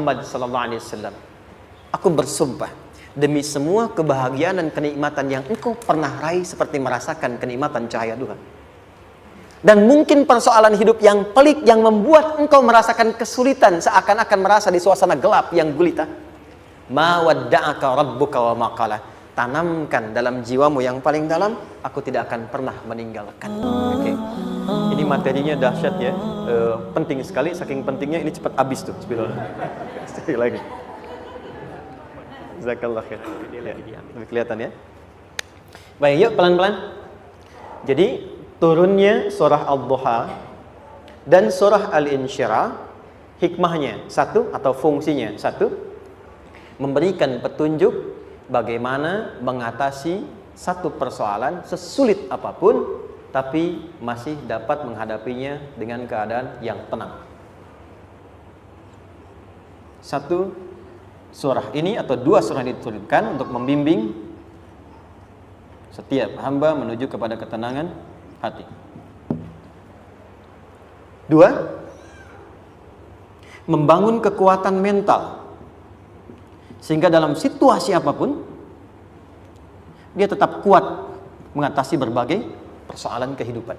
Muhammad sallallahu alaihi wasallam, aku bersumpah demi semua kebahagiaan dan kenikmatan yang engkau pernah raih seperti merasakan kenikmatan cahaya Tuhan. Dan mungkin persoalan hidup yang pelik yang membuat engkau merasakan kesulitan, seakan-akan merasa di suasana gelap yang gulita. Ma wadda'aka rabbuka wa ma qala. Tanamkan dalam jiwamu yang paling dalam, aku tidak akan pernah meninggalkan. Oke. Ini materinya dahsyat ya. Penting sekali, saking pentingnya ini cepat habis tuh. Bismillah. Sekali lagi. Jazakallah khair. Ya, lebih kelihatan ya. Baik, yuk pelan-pelan. Jadi turunnya surah Ad-Duha dan surah Al-Insyirah, hikmahnya satu atau fungsinya satu, memberikan petunjuk bagaimana mengatasi satu persoalan sesulit apapun, tapi masih dapat menghadapinya dengan keadaan yang tenang. Satu surah ini atau dua surah ini diturunkan untuk membimbing setiap hamba menuju kepada ketenangan hati. Dua, membangun kekuatan mental sehingga dalam situasi apapun dia tetap kuat mengatasi berbagai persoalan kehidupan.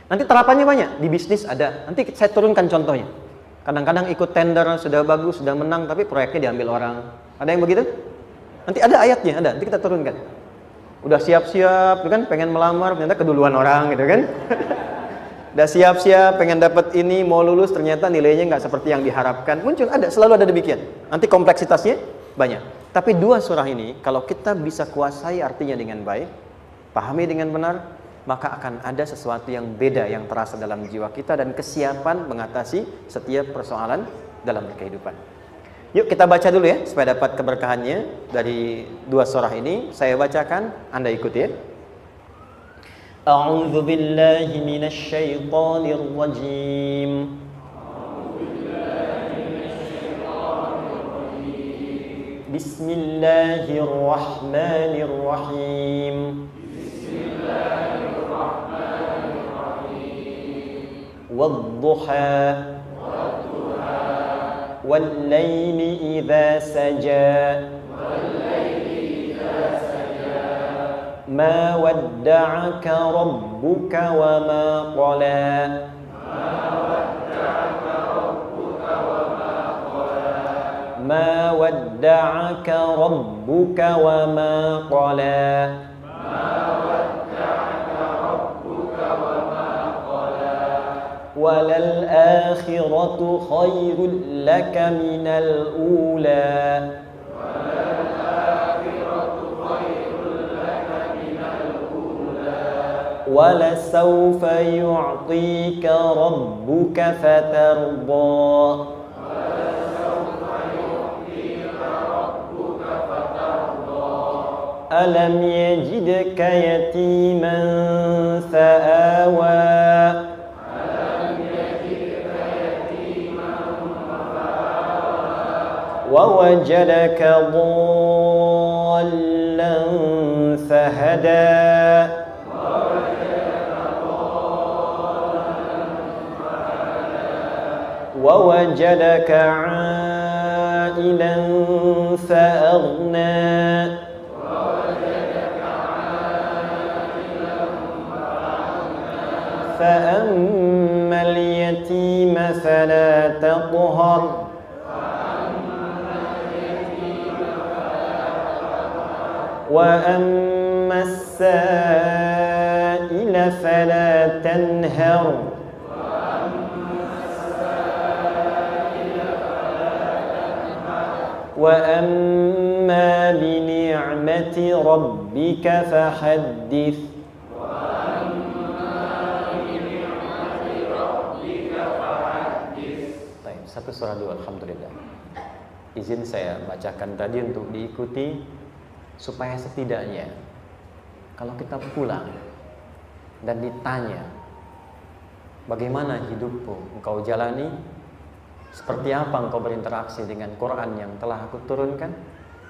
Nanti terapannya banyak, di bisnis ada. Nanti saya turunkan contohnya. Kadang-kadang ikut tender, sudah bagus, sudah menang, tapi proyeknya diambil orang. Ada yang begitu? Nanti ada ayatnya, ada. Nanti kita turunkan. Udah siap-siap, kan, pengen melamar, ternyata keduluan orang, gitu kan? Udah siap-siap, pengen dapat ini, mau lulus, ternyata nilainya nggak seperti yang diharapkan. Muncul, ada, selalu ada demikian. Nanti kompleksitasnya banyak. Tapi dua surah ini, kalau kita bisa kuasai artinya dengan baik, pahami dengan benar, maka akan ada sesuatu yang beda yang terasa dalam jiwa kita dan kesiapan mengatasi setiap persoalan dalam kehidupan. Yuk kita baca dulu ya, supaya dapat keberkahannya dari dua surah ini. Saya bacakan, Anda ikuti ya. A'udzu billahi minasy syaithanir rajim. Bismillahirrahmanirrahim. Wadduha والليل إذا سجى ما ودعك ربك وما قلى ما ودعك ربك وما قلى وللآخرة خير لك من الأولى ولسوف يعطيك ربك فترضى ألم يجدك يتيما فآوى ووجدك ضالا فهدى ووجدك عائلا فأغنى فأما اليتيم فلا تقهر وأما السائل فلا تنهر وأما بنعمة ربك فحدث. Satu surah dua, alhamdulillah. Izin saya bacakan tadi untuk diikuti supaya setidaknya kalau kita pulang dan ditanya bagaimana hidupmu engkau jalani, seperti apa engkau berinteraksi dengan Quran yang telah aku turunkan,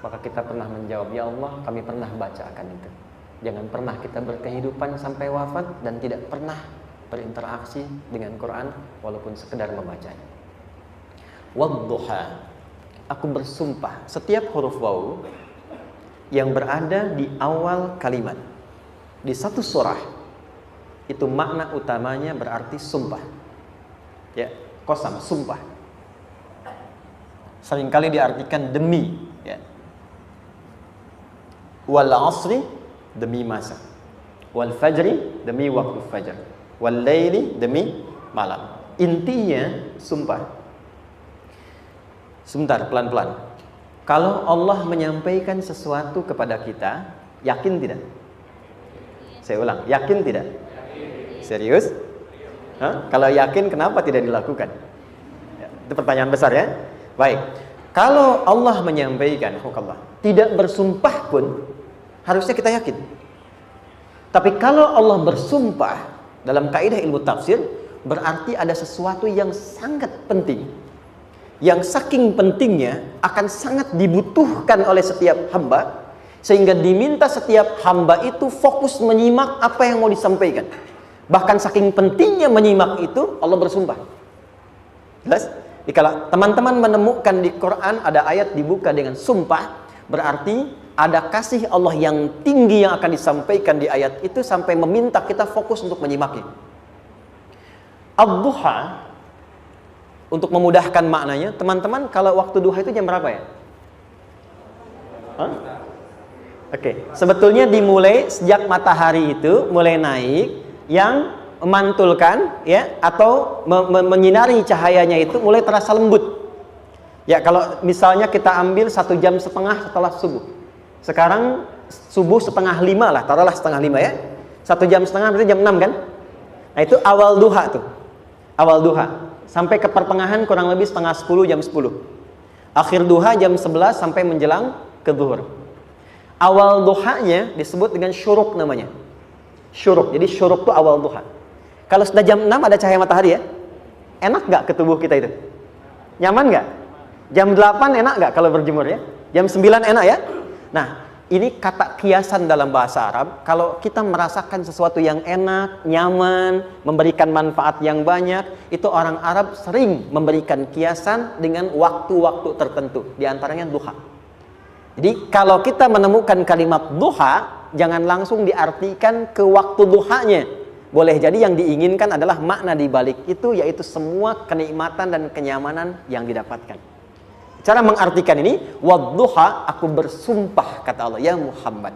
maka kita pernah menjawab, ya Allah, kami pernah bacakan itu. Jangan pernah kita berkehidupan sampai wafat dan tidak pernah berinteraksi dengan Quran walaupun sekedar membacanya. Wadduha, aku bersumpah. Setiap huruf waw yang berada di awal kalimat di satu surah itu makna utamanya berarti sumpah. Ya, qasam, sumpah. Seringkali diartikan demi, ya. Wal asri, demi masa. Wal fajri, demi waktu fajar. Wal laili, demi malam. Intinya sumpah. Sebentar, pelan-pelan. Kalau Allah menyampaikan sesuatu kepada kita, yakin tidak? Saya ulang, yakin tidak? Serius? Hah? Kalau yakin, kenapa tidak dilakukan? Ya, itu pertanyaan besar ya. Baik. Kalau Allah menyampaikan, tidak bersumpah pun, harusnya kita yakin. Tapi kalau Allah bersumpah, dalam kaidah ilmu tafsir, berarti ada sesuatu yang sangat penting, yang saking pentingnya akan sangat dibutuhkan oleh setiap hamba, sehingga diminta setiap hamba itu fokus menyimak apa yang mau disampaikan. Bahkan saking pentingnya menyimak itu, Allah bersumpah. Jelas? Jadi kalau teman-teman menemukan di Quran ada ayat dibuka dengan sumpah, berarti ada kasih Allah yang tinggi yang akan disampaikan di ayat itu sampai meminta kita fokus untuk menyimaknya. Ad-duha, untuk memudahkan maknanya, teman-teman kalau waktu duha itu jam berapa ya? Oke, sebetulnya dimulai sejak matahari itu mulai naik, yang memantulkan ya atau menyinari cahayanya itu mulai terasa lembut. Ya, kalau misalnya kita ambil 1,5 jam setelah subuh. Sekarang subuh 4:30 lah, taruhlah 4:30 ya. 1,5 jam berarti jam 6 kan? Nah, itu awal duha tuh. Awal duha. Sampai ke pertengahan kurang lebih 9:30 jam 10. Akhir duha jam 11 sampai menjelang ke zuhur. Awal duhanya disebut dengan syuruk namanya. Syuruk. Jadi syuruk itu awal duha. Kalau sudah jam 6 ada cahaya matahari ya. Enak nggak ke tubuh kita itu? Nyaman nggak? Jam 8 enak nggak kalau berjemur ya? Jam 9 enak ya? Nah, ini kata kiasan dalam bahasa Arab. Kalau kita merasakan sesuatu yang enak, nyaman, memberikan manfaat yang banyak, itu orang Arab sering memberikan kiasan dengan waktu-waktu tertentu. Di antaranya duha. Jadi kalau kita menemukan kalimat duha, jangan langsung diartikan ke waktu duhanya. Boleh jadi yang diinginkan adalah makna di balik itu, yaitu semua kenikmatan dan kenyamanan yang didapatkan. Cara mengartikan ini, wadduha, aku bersumpah, kata Allah, ya Muhammad,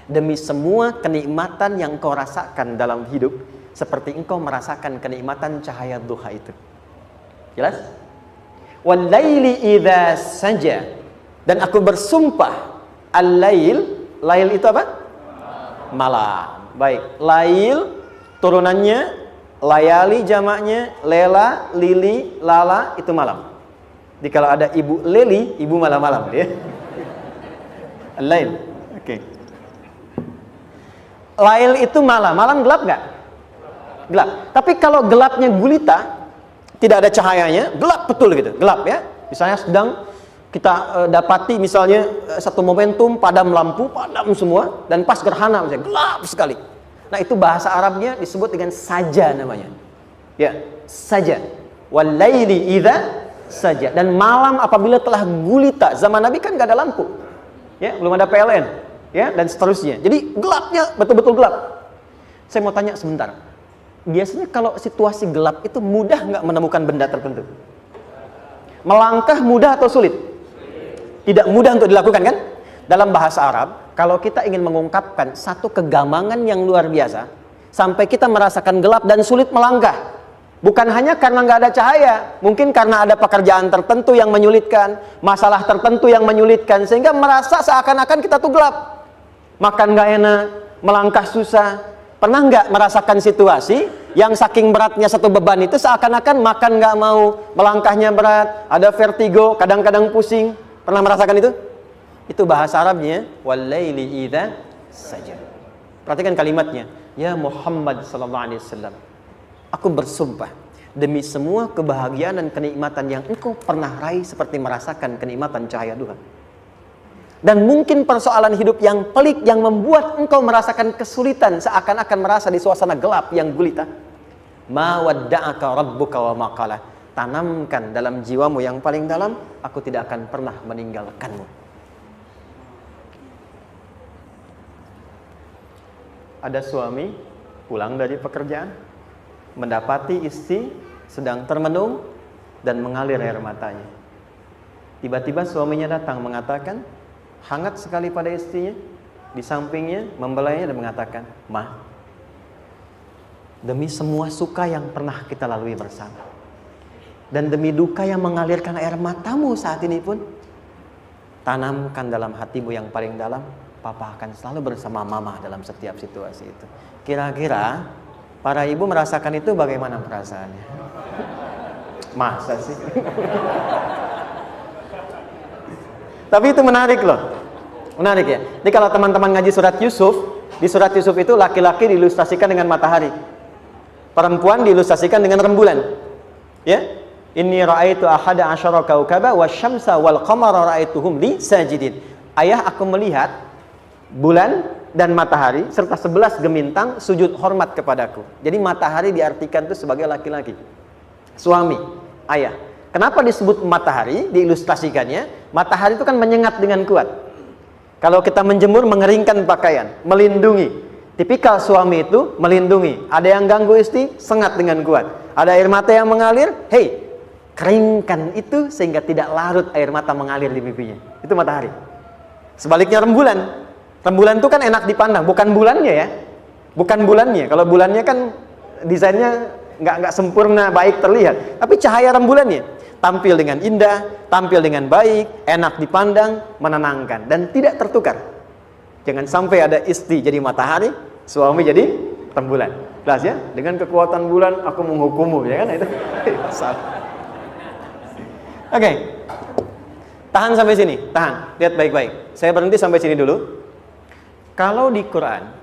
demi semua kenikmatan yang kau rasakan dalam hidup, seperti engkau merasakan kenikmatan cahaya duha itu. Jelas? Wal laili idza saja, dan aku bersumpah, al-lail, lail itu apa? Malam. Baik, lail turunannya, layali jamaknya, lela, lili, lala, itu malam. Jadi kalau ada ibu leli, ibu malam-malam ya. Al-lail. Oke. Lail itu malam. Malam gelap nggak? Gelap. Tapi kalau gelapnya gulita, tidak ada cahayanya, gelap betul gitu. Gelap ya. Misalnya sedang kita dapati misalnya satu momentum padam lampu, padam semua, dan pas gerhana misalnya gelap sekali. Nah, itu bahasa Arabnya disebut dengan saja namanya. Ya, saja. Wal laili idza saja. Dan malam apabila telah gulita, zaman Nabi kan gak ada lampu ya, belum ada PLN ya, dan seterusnya, jadi gelapnya betul-betul gelap. Saya mau tanya sebentar, biasanya kalau situasi gelap itu mudah nggak menemukan benda tertentu? Melangkah mudah atau sulit? Tidak mudah untuk dilakukan kan? Dalam bahasa Arab, kalau kita ingin mengungkapkan satu kegamangan yang luar biasa, sampai kita merasakan gelap dan sulit melangkah, bukan hanya karena nggak ada cahaya, mungkin karena ada pekerjaan tertentu yang menyulitkan, masalah tertentu yang menyulitkan, sehingga merasa seakan-akan kita tuh gelap. Makan nggak enak, melangkah susah. Pernah nggak merasakan situasi yang saking beratnya satu beban itu seakan-akan makan nggak mau, melangkahnya berat, ada vertigo, kadang-kadang pusing. Pernah merasakan itu? Itu bahasa Arabnya, wal-laili idza saja. Perhatikan kalimatnya, ya Muhammad sallallahu alaihi wasallam, aku bersumpah demi semua kebahagiaan dan kenikmatan yang engkau pernah raih, seperti merasakan kenikmatan cahaya duha. Dan mungkin persoalan hidup yang pelik yang membuat engkau merasakan kesulitan, seakan-akan merasa di suasana gelap yang gulita. Ma wadda'aka rabbuka wa ma qala. tanamkan dalam jiwamu yang paling dalam, aku tidak akan pernah meninggalkanmu. Ada suami pulang dari pekerjaan, mendapati istri sedang termenung dan mengalir air matanya. Tiba-tiba suaminya datang mengatakan, hangat sekali pada istrinya, di sampingnya, membelainya dan mengatakan, "Ma, demi semua suka yang pernah kita lalui bersama, dan demi duka yang mengalirkan air matamu saat ini pun, tanamkan dalam hatimu yang paling dalam, Papa akan selalu bersama Mama dalam setiap situasi itu." Kira-kira para ibu merasakan itu bagaimana perasaannya? Masa sih? Tapi itu menarik loh. Menarik ya. Jadi kalau teman-teman ngaji surat Yusuf, di surat Yusuf itu laki-laki diilustrasikan dengan matahari, perempuan diilustrasikan dengan rembulan. Ya. Inni ra'aitu ahada asyara kaukaba wasyamsa wal qamara ra'aituhum li sajidin. Ayah, aku melihat bulan dan matahari serta 11 gemintang sujud hormat kepadaku. Jadi matahari diartikan itu sebagai laki-laki, suami, ayah. Kenapa disebut matahari? Diilustrasikannya, matahari itu kan menyengat dengan kuat. Kalau kita menjemur, mengeringkan pakaian, melindungi. Tipikal suami itu melindungi. Ada yang ganggu istri, sengat dengan kuat. Ada air mata yang mengalir, hei, keringkan itu sehingga tidak larut air mata mengalir di pipinya. Itu matahari. Sebaliknya rembulan. Rembulan itu kan enak dipandang, bukan bulannya ya. Bukan bulannya. Kalau bulannya kan desainnya nggak sempurna, baik terlihat. Tapi cahaya rembulannya tampil dengan indah, tampil dengan baik, enak dipandang, menenangkan, dan tidak tertukar. Jangan sampai ada istri jadi matahari, suami jadi rembulan. Jelas ya? Dengan kekuatan bulan aku menghukummu, ya kan? Itu salah. Oke. Tahan sampai sini, tahan. Lihat baik-baik. Saya berhenti sampai sini dulu. Kalau di Quran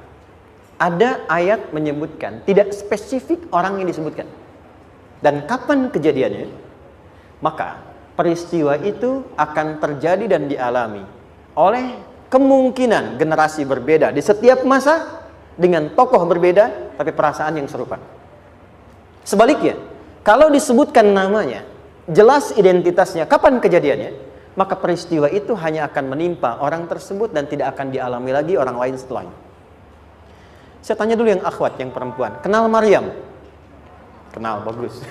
ada ayat menyebutkan, tidak spesifik orang yang disebutkan dan kapan kejadiannya, maka peristiwa itu akan terjadi dan dialami oleh kemungkinan generasi berbeda di setiap masa dengan tokoh berbeda tapi perasaan yang serupa. Sebaliknya, kalau disebutkan namanya, jelas identitasnya, kapan kejadiannya, maka peristiwa itu hanya akan menimpa orang tersebut dan tidak akan dialami lagi orang lain setelahnya. Saya tanya dulu yang akhwat, yang perempuan, kenal Maryam? Kenal, bagus.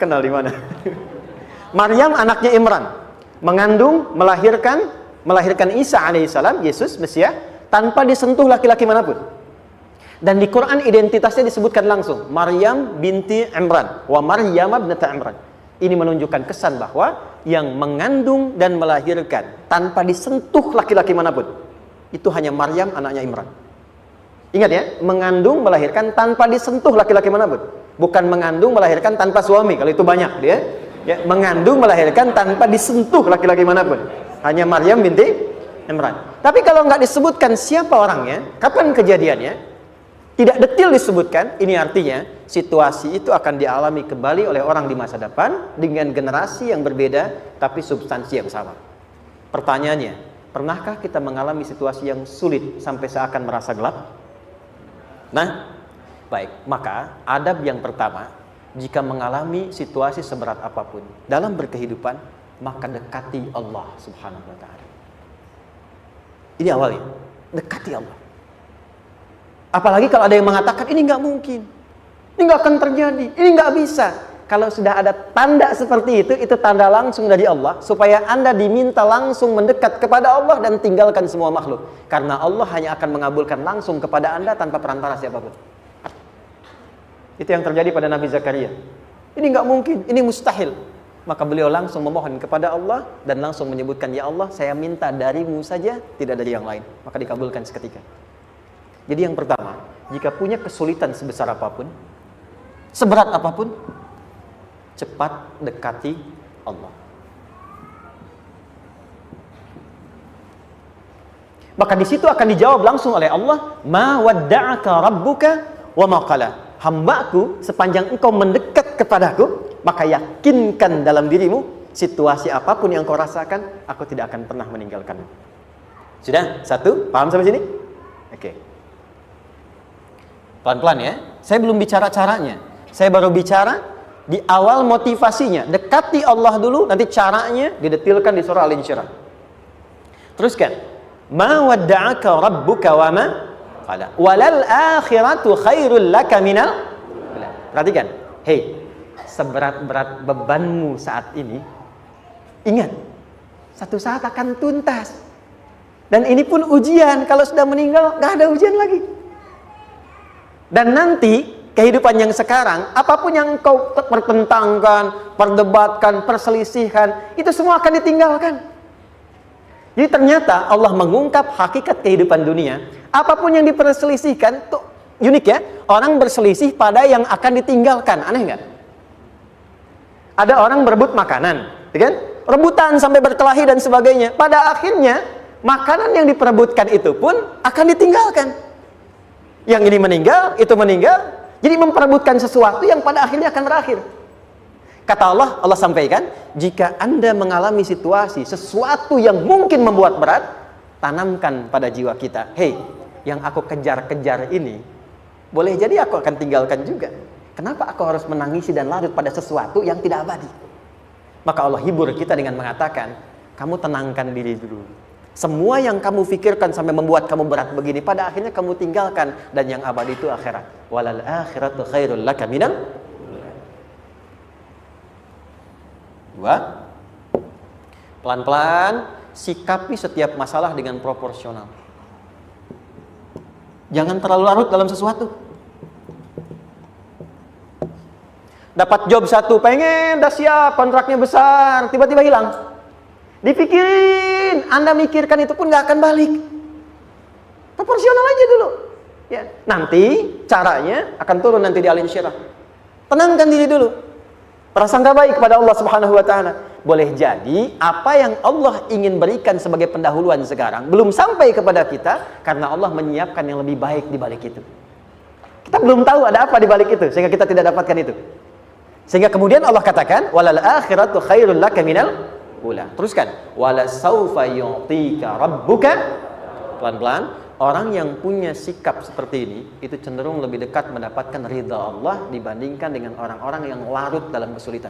Kenal di mana? Maryam anaknya Imran, mengandung, melahirkan Isa alaihissalam, Yesus Mesias, tanpa disentuh laki-laki manapun. Dan di Quran identitasnya disebutkan langsung, Maryam binti Imran, wa Maryam ibnata Imran. Ini menunjukkan kesan bahwa yang mengandung dan melahirkan tanpa disentuh laki-laki manapun, itu hanya Maryam anaknya Imran. Ingat ya, mengandung, melahirkan tanpa disentuh laki-laki manapun. Bukan mengandung, melahirkan tanpa suami, kalau itu banyak dia. Ya, mengandung, melahirkan tanpa disentuh laki-laki manapun. Hanya Maryam binti Imran. Tapi kalau nggak disebutkan siapa orangnya, kapan kejadiannya, tidak detail disebutkan, ini artinya situasi itu akan dialami kembali oleh orang di masa depan dengan generasi yang berbeda tapi substansi yang sama. Pertanyaannya, pernahkah kita mengalami situasi yang sulit sampai seakan merasa gelap? Nah, baik, maka adab yang pertama, jika mengalami situasi seberat apapun dalam berkehidupan, maka dekati Allah Subhanahu wa ta'ala. Ini awalnya, dekati Allah. Apalagi kalau ada yang mengatakan ini nggak mungkin, ini nggak akan terjadi, ini nggak bisa. Kalau sudah ada tanda seperti itu tanda langsung dari Allah supaya Anda diminta langsung mendekat kepada Allah dan tinggalkan semua makhluk. Karena Allah hanya akan mengabulkan langsung kepada Anda tanpa perantara siapapun. Itu yang terjadi pada Nabi Zakaria. Ini nggak mungkin, ini mustahil. Maka beliau langsung memohon kepada Allah dan langsung menyebutkan, ya Allah, saya minta darimu saja, tidak dari yang lain. Maka dikabulkan seketika. Jadi yang pertama, jika punya kesulitan sebesar apapun, seberat apapun, cepat dekati Allah. Maka di situ akan dijawab langsung oleh Allah, ma wadda'aka rabbuka wa ma qala. Hambaku, sepanjang engkau mendekat kepadaku, maka yakinkan dalam dirimu, situasi apapun yang kau rasakan, aku tidak akan pernah meninggalkanmu. Sudah? Satu? Paham sampai sini? Oke. Pelan-pelan ya. Saya belum bicara caranya. Saya baru bicara Di awal motivasinya, dekati Allah dulu, nanti caranya didetilkan di surah Al-Insyirah. Teruskan. Ma wadda'aka rabbuka wa ma qala. Walal akhiratu khairul laka minal. Perhatikan. Hei, seberat-berat bebanmu saat ini, ingat, satu saat akan tuntas. Dan ini pun ujian. Kalau sudah meninggal, gak ada ujian lagi. Dan nanti kehidupan yang sekarang, apapun yang kau pertentangkan, perdebatkan, perselisihkan, itu semua akan ditinggalkan. Jadi ternyata Allah mengungkap hakikat kehidupan dunia. Apapun yang diperselisihkan, tuh unik ya. Orang berselisih pada yang akan ditinggalkan. Aneh nggak? Ada orang berebut makanan, kan? Rebutan sampai berkelahi dan sebagainya. Pada akhirnya, makanan yang diperebutkan itu pun akan ditinggalkan. Yang ini meninggal, itu meninggal. Jadi memperebutkan sesuatu yang pada akhirnya akan berakhir. Kata Allah, Allah sampaikan, jika Anda mengalami situasi, sesuatu yang mungkin membuat berat, tanamkan pada jiwa kita, hei, yang aku kejar-kejar ini, boleh jadi aku akan tinggalkan juga. Kenapa aku harus menangisi dan larut pada sesuatu yang tidak abadi? Maka Allah hibur kita dengan mengatakan, kamu tenangkan diri dulu. Semua yang kamu pikirkan sampai membuat kamu berat begini, pada akhirnya kamu tinggalkan. Dan yang abadi itu akhirat. Walal akhiratu khairul laka minal. Dua, pelan-pelan sikapi setiap masalah dengan proporsional. Jangan terlalu larut dalam sesuatu. Dapat job satu, pengen, udah siap, kontraknya besar, tiba-tiba hilang. Dipikirin, Anda mikirkan itu pun gak akan balik. Proporsional aja dulu. Ya, nanti caranya akan turun nanti di Al-Insyirah. Tenangkan diri dulu. Prasangka baik kepada Allah Subhanahu wa taala. Boleh jadi apa yang Allah ingin berikan sebagai pendahuluan sekarang belum sampai kepada kita karena Allah menyiapkan yang lebih baik di balik itu. Kita belum tahu ada apa di balik itu sehingga kita tidak dapatkan itu. Sehingga kemudian Allah katakan walal akhiratu khairul laka minal ula. Teruskan. Wala saufa yu'tika rabbuka. Pelan-pelan. Orang yang punya sikap seperti ini itu cenderung lebih dekat mendapatkan ridha Allah dibandingkan dengan orang-orang yang larut dalam kesulitan.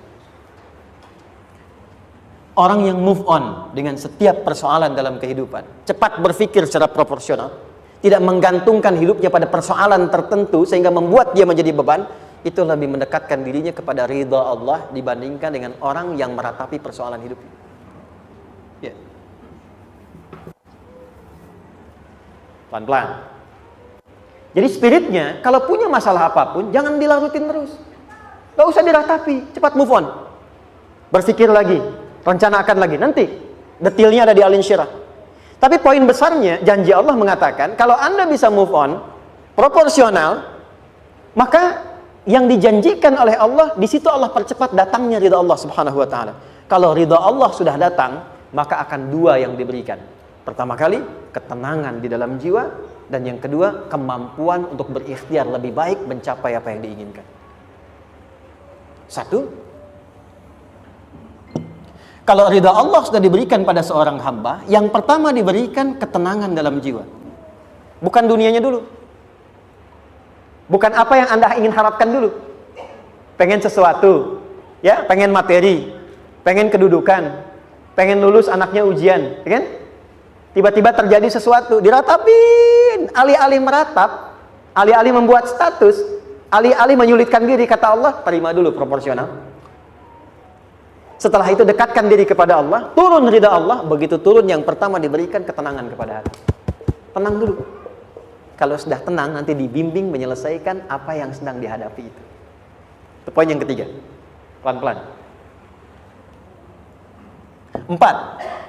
Orang yang move on dengan setiap persoalan dalam kehidupan, cepat berpikir secara proporsional, tidak menggantungkan hidupnya pada persoalan tertentu sehingga membuat dia menjadi beban, itu lebih mendekatkan dirinya kepada ridha Allah dibandingkan dengan orang yang meratapi persoalan hidupnya. Ya. Pelan-pelan. Jadi spiritnya, kalau punya masalah apapun, jangan dilarutin terus. Gak usah diratapi, cepat move on. Berpikir lagi, rencanakan lagi. Nanti, detailnya ada di Al-Insyirah. Tapi poin besarnya, janji Allah mengatakan, kalau Anda bisa move on, proporsional, maka yang dijanjikan oleh Allah, di situ Allah percepat datangnya ridha Allah Subhanahu wa taala. Kalau ridha Allah sudah datang, maka akan dua yang diberikan. Pertama kali, ketenangan di dalam jiwa, dan yang kedua, kemampuan untuk berikhtiar lebih baik mencapai apa yang diinginkan. Satu, kalau ridha Allah sudah diberikan pada seorang hamba, yang pertama diberikan ketenangan dalam jiwa. Bukan dunianya dulu. Bukan apa yang Anda ingin harapkan dulu. Pengen sesuatu, ya, pengen materi, pengen kedudukan, pengen lulus anaknya ujian, ya kan? Tiba-tiba terjadi sesuatu, diratapin, alih-alih meratap, alih-alih membuat status, alih-alih menyulitkan diri, kata Allah, terima dulu proporsional. Setelah itu dekatkan diri kepada Allah, turun ridha Allah, begitu turun yang pertama diberikan ketenangan kepada hati. Tenang dulu. Kalau sudah tenang, nanti dibimbing menyelesaikan apa yang sedang dihadapi itu. Itu poin yang ketiga. Pelan-pelan. 4.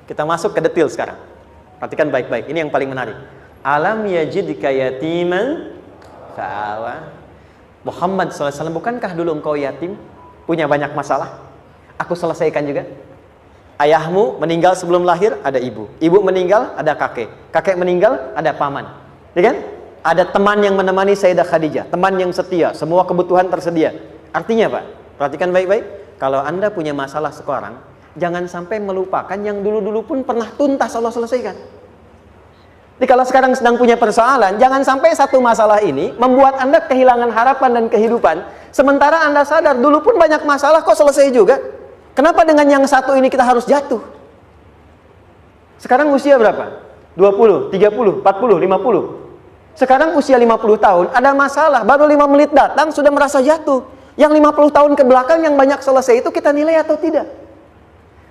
Kita masuk ke detail sekarang. Perhatikan baik-baik. Ini yang paling menarik. Alam yajidka yatiman fa'awa. Muhammad SAW, bukankah dulu engkau yatim? Punya banyak masalah? Aku selesaikan juga. Ayahmu meninggal sebelum lahir, ada ibu. Ibu meninggal, ada kakek. Kakek meninggal, ada paman. Ya kan? Ada teman yang menemani Sayyidah Khadijah. Teman yang setia. Semua kebutuhan tersedia. Artinya apa? Perhatikan baik-baik. Kalau Anda punya masalah sekarang, jangan sampai melupakan yang dulu-dulu pun pernah tuntas Allah selesaikan. Jadi kalau sekarang sedang punya persoalan, jangan sampai satu masalah ini membuat Anda kehilangan harapan dan kehidupan, Sementara Anda sadar, dulu pun banyak masalah kok selesai juga. Kenapa dengan yang satu ini kita harus jatuh? Sekarang usia berapa? 20, 30, 40, 50. Sekarang usia 50 tahun, ada masalah, baru 5 menit datang sudah merasa jatuh. Yang 50 tahun ke belakang yang banyak selesai itu kita nilai atau tidak?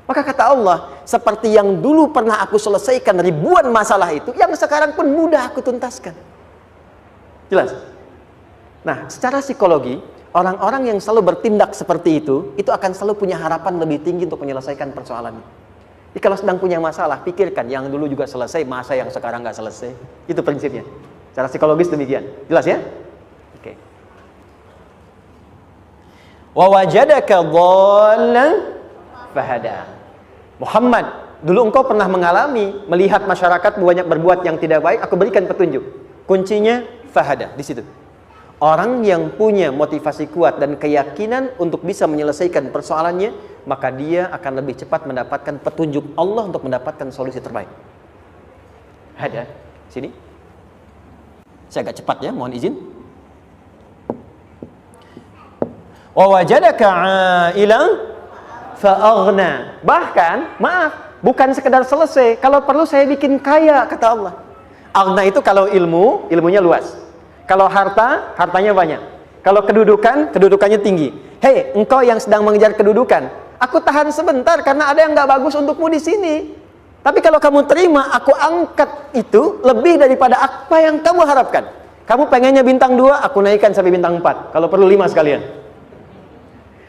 Maka kata Allah, seperti yang dulu pernah aku selesaikan ribuan masalah itu, yang sekarang pun mudah aku tuntaskan. Jelas? Nah, secara psikologi, orang-orang yang selalu bertindak seperti itu akan selalu punya harapan lebih tinggi untuk menyelesaikan persoalannya. Jadi kalau sedang punya masalah, pikirkan yang dulu juga selesai, masa yang sekarang nggak selesai. Itu prinsipnya. Secara psikologis demikian. Jelas ya? Oke. Wa wajadaka dhallan fahada. Muhammad, dulu engkau pernah mengalami melihat masyarakat banyak berbuat yang tidak baik, aku berikan petunjuk. Kuncinya fahada di situ. Orang yang punya motivasi kuat dan keyakinan untuk bisa menyelesaikan persoalannya, maka dia akan lebih cepat mendapatkan petunjuk Allah untuk mendapatkan solusi terbaik. Ada sini. Saya agak cepat ya, mohon izin. Wa wajadaka 'ailan fa'aghna. Bahkan, maaf, bukan sekedar selesai, kalau perlu saya bikin kaya, kata Allah. Aghna itu kalau ilmunya luas. Kalau harta, hartanya banyak. Kalau kedudukan, kedudukannya tinggi. Hei, engkau yang sedang mengejar kedudukan, aku tahan sebentar karena ada yang nggak bagus untukmu di sini. Tapi kalau kamu terima, aku angkat itu lebih daripada apa yang kamu harapkan. Kamu pengennya bintang 2, aku naikkan sampai bintang 4. Kalau perlu 5 sekalian.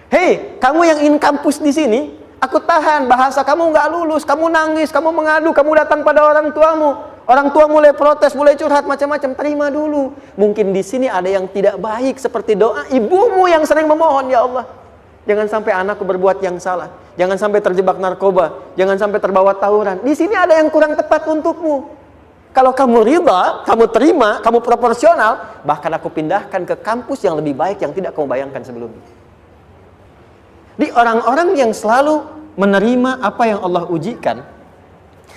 Hei, kamu yang ingin kampus di sini, aku tahan. Bahasa kamu nggak lulus, kamu nangis, kamu mengadu, kamu datang pada orang tuamu. Orang tua mulai protes, mulai curhat macam-macam. Terima dulu. Mungkin di sini ada yang tidak baik seperti doa ibumu yang sering memohon, ya Allah, jangan sampai anakku berbuat yang salah. Jangan sampai terjebak narkoba. Jangan sampai terbawa tawuran. Di sini ada yang kurang tepat untukmu. Kalau kamu ridha, kamu terima, kamu proporsional, bahkan aku pindahkan ke kampus yang lebih baik yang tidak kamu bayangkan sebelumnya. Di orang-orang yang selalu menerima apa yang Allah ujikan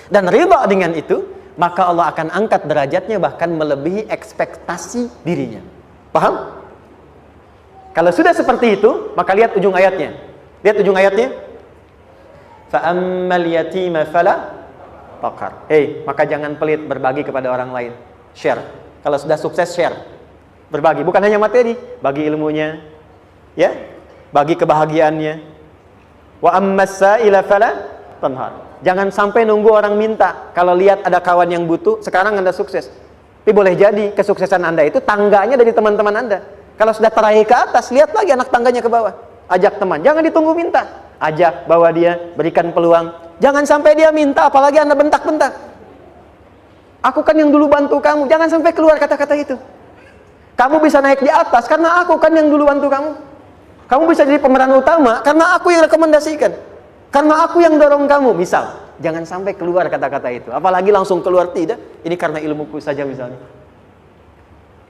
dan ridha dengan itu, maka Allah akan angkat derajatnya bahkan melebihi ekspektasi dirinya. Paham? Kalau sudah seperti itu, maka lihat ujung ayatnya. Lihat ujung ayatnya. Fa'ammal yatima fala taqhar. Maka jangan pelit berbagi kepada orang lain. Share. Kalau sudah sukses, share. Berbagi, bukan hanya materi, bagi ilmunya, ya, bagi kebahagiaannya. Wa ammas sa'ila fala tanhar. Jangan sampai nunggu orang minta. Kalau lihat ada kawan yang butuh, sekarang Anda sukses. Tapi boleh jadi kesuksesan Anda itu tangganya dari teman-teman Anda. Kalau sudah teraih ke atas, lihat lagi anak tangganya ke bawah. Ajak teman, jangan ditunggu minta. Ajak, bawa dia, berikan peluang. Jangan sampai dia minta, apalagi Anda bentak-bentak. Aku kan yang dulu bantu kamu. Jangan sampai keluar kata-kata itu. Kamu bisa naik di atas karena aku kan yang dulu bantu kamu. Kamu bisa jadi pemeran utama karena aku yang rekomendasikan. Karena aku yang dorong kamu, misal. Jangan sampai keluar kata-kata itu. Apalagi langsung keluar, tidak. Ini karena ilmuku saja misalnya.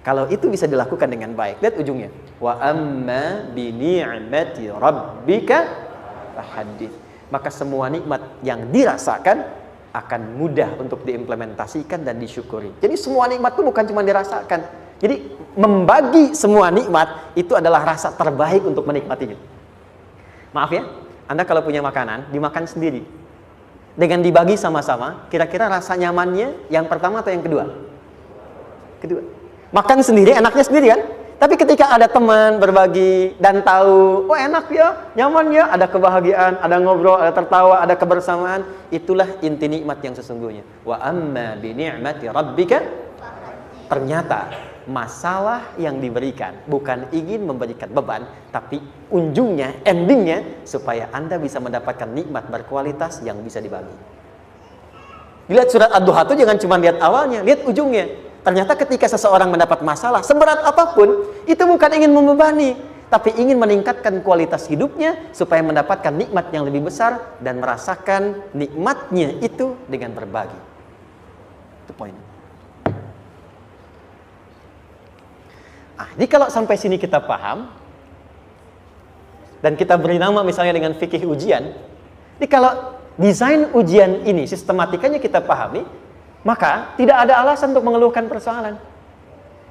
Kalau itu bisa dilakukan dengan baik. Lihat ujungnya. Wa amma bi ni'mati rabbika fahaddits. Maka semua nikmat yang dirasakan akan mudah untuk diimplementasikan dan disyukuri. Jadi semua nikmat itu bukan cuma dirasakan. Jadi membagi semua nikmat itu adalah rasa terbaik untuk menikmatinya. Maaf ya. Anda kalau punya makanan, dimakan sendiri. Dengan dibagi sama-sama, kira-kira rasa nyamannya yang pertama atau yang kedua? Kedua. Makan sendiri, enaknya sendiri kan? Tapi ketika ada teman berbagi dan tahu, oh enak ya, nyaman ya, ada kebahagiaan, ada ngobrol, ada tertawa, ada kebersamaan, itulah inti nikmat yang sesungguhnya. Wa amma bi ni'mati rabbika. Ternyata masalah yang diberikan bukan ingin memberikan beban, tapi ujungnya, endingnya supaya Anda bisa mendapatkan nikmat berkualitas yang bisa dibagi. Lihat surat Ad-Duha itu jangan cuma lihat awalnya, lihat ujungnya. Ternyata ketika seseorang mendapat masalah seberat apapun, itu bukan ingin membebani, tapi ingin meningkatkan kualitas hidupnya supaya mendapatkan nikmat yang lebih besar dan merasakan nikmatnya itu dengan berbagi. Itu poinnya. Jadi kalau sampai sini kita paham dan kita beri nama misalnya dengan fikih ujian, jadi kalau desain ujian ini sistematikanya kita pahami, maka tidak ada alasan untuk mengeluhkan persoalan.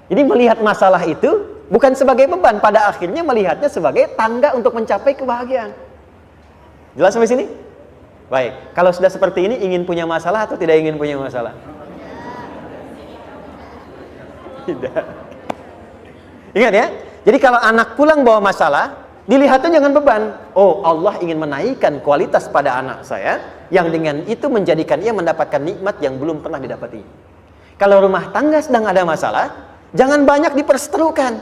Jadi melihat masalah itu bukan sebagai beban, pada akhirnya melihatnya sebagai tangga untuk mencapai kebahagiaan. Jelas sampai sini? Baik, kalau sudah seperti ini, ingin punya masalah atau tidak ingin punya masalah? Tidak. Ingat ya, jadi kalau anak pulang bawa masalah, dilihatnya jangan beban. Oh, Allah ingin menaikkan kualitas pada anak saya, yang dengan itu menjadikan ia mendapatkan nikmat yang belum pernah didapati. Kalau rumah tangga sedang ada masalah, jangan banyak diperseterukan,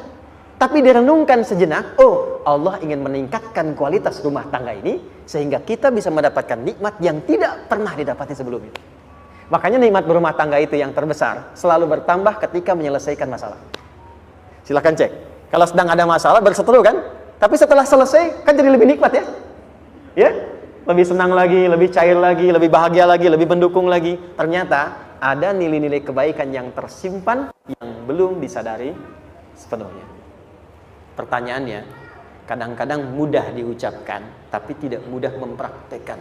tapi direnungkan sejenak. Oh, Allah ingin meningkatkan kualitas rumah tangga ini, sehingga kita bisa mendapatkan nikmat yang tidak pernah didapati sebelumnya. Makanya nikmat berumah tangga itu yang terbesar, selalu bertambah ketika menyelesaikan masalah. Silahkan cek. Kalau sedang ada masalah, berseteru kan? Tapi setelah selesai, kan jadi lebih nikmat ya? Ya? Lebih senang lagi, lebih cair lagi, lebih bahagia lagi, lebih mendukung lagi. Ternyata ada nilai-nilai kebaikan yang tersimpan yang belum disadari sepenuhnya. Pertanyaannya, kadang-kadang mudah diucapkan, tapi tidak mudah mempraktekkan.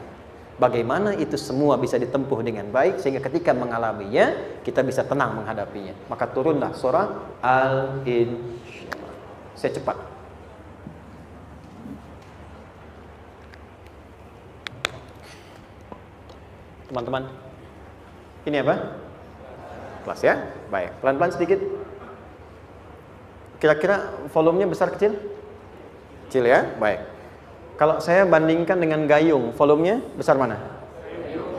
Bagaimana itu semua bisa ditempuh dengan baik, sehingga ketika mengalaminya, kita bisa tenang menghadapinya. Maka turunlah surah Al-Insyirah. Saya cepat. Teman-teman, ini apa? Kelas ya? Baik, pelan-pelan sedikit. Kira-kira volumenya besar kecil? Kecil ya? Baik. Kalau saya bandingkan dengan gayung, volumenya besar mana?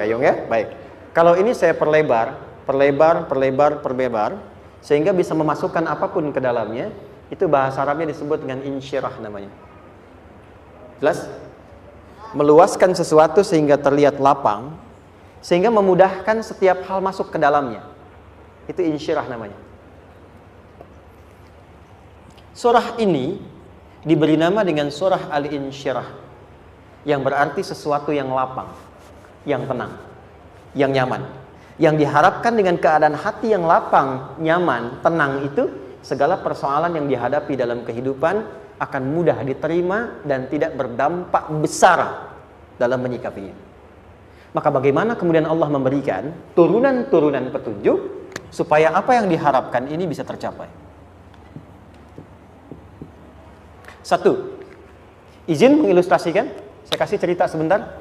Gayung ya? Baik. Kalau ini saya perlebar, sehingga bisa memasukkan apapun ke dalamnya. Itu bahasa Arabnya disebut dengan insyirah namanya. Jelas? Meluaskan sesuatu sehingga terlihat lapang, sehingga memudahkan setiap hal masuk ke dalamnya. Itu insyirah namanya. Surah ini diberi nama dengan surah Al-Insyirah, yang berarti sesuatu yang lapang, yang tenang, yang nyaman. Yang diharapkan dengan keadaan hati yang lapang, nyaman, tenang itu, segala persoalan yang dihadapi dalam kehidupan akan mudah diterima dan tidak berdampak besar dalam menyikapinya. Maka bagaimana kemudian Allah memberikan turunan-turunan petunjuk supaya apa yang diharapkan ini bisa tercapai? Satu, izin mengilustrasikan, saya kasih cerita sebentar.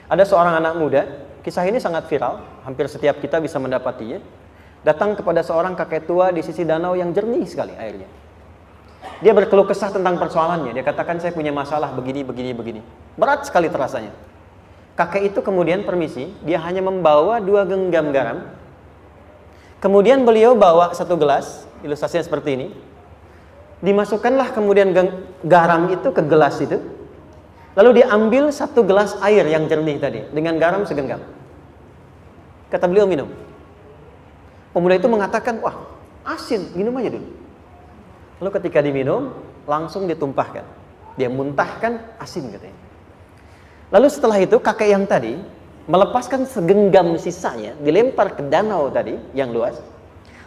Ada seorang anak muda, kisah ini sangat viral, hampir setiap kita bisa mendapatinya. Datang kepada seorang kakek tua di sisi danau yang jernih sekali airnya. Dia berkeluh kesah tentang persoalannya. Dia katakan, saya punya masalah begini. Berat sekali terasanya. Kakek itu kemudian permisi, dia hanya membawa 2 genggam garam. Kemudian beliau bawa 1 gelas, ilustrasinya seperti ini. Dimasukkanlah kemudian garam itu ke gelas itu. Lalu diambil 1 gelas air yang jernih tadi, dengan garam segenggam. Kata beliau, minum. Pemuda itu mengatakan, wah asin, minum aja dulu. Lalu ketika diminum, langsung ditumpahkan. Dia muntahkan, asin katanya. Lalu setelah itu kakek yang tadi melepaskan segenggam sisanya, dilempar ke danau tadi yang luas.